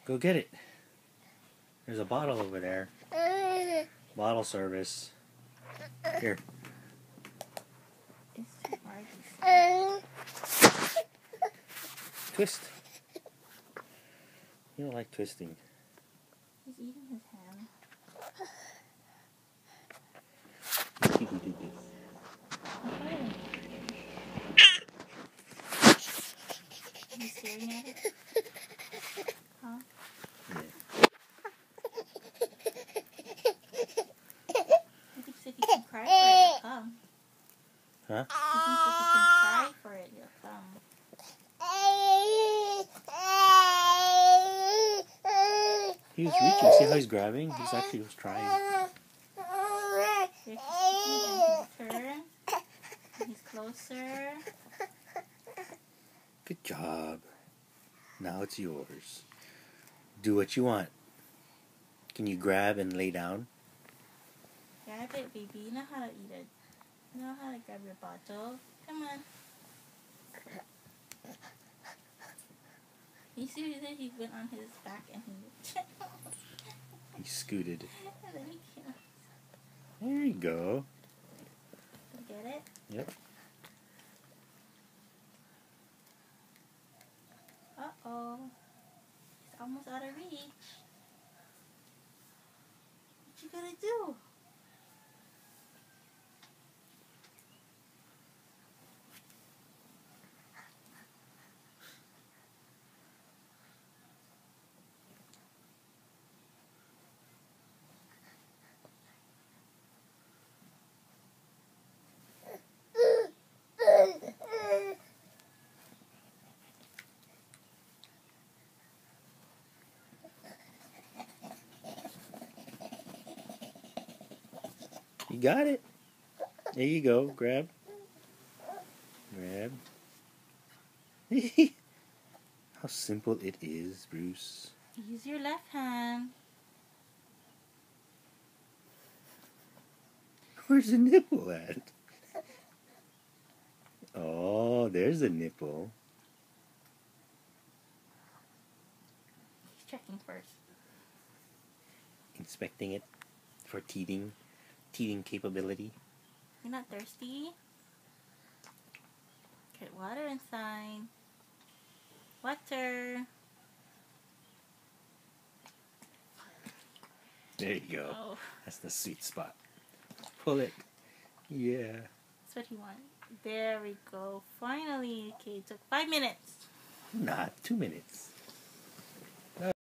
Go get it. There's a bottle over there. Bottle service. Here. Twist. You don't like twisting. He's eating his hand. You can do this. Are you staring at it? Huh? Yeah. He thinks if he can cry for it, he'll come. Huh? He thinks if he can cry for it, he'll come. He was reaching. See how he's grabbing? He's actually was trying. Here, he's turn. He's closer. Good job. Now it's yours. Do what you want. Can you grab and lay down? Grab it, baby. You know how to eat it. You know how to grab your bottle. Come on. You see that he went on his back and he He scooted. and then he came. There you go. Get it? Yep. Uh-oh. He's almost out of reach. What you gonna do? You got it. There you go. Grab. Grab. How simple it is, Bruce. Use your left hand. Where's the nipple at? Oh, there's the nipple. He's checking first. Inspecting it for teething capability. You're not thirsty? Get water inside. Water. There you go. Oh, That's the sweet spot. Pull it. Yeah. that's what he wanted. There we go. Finally. Okay, it took 5 minutes. Not 2 minutes.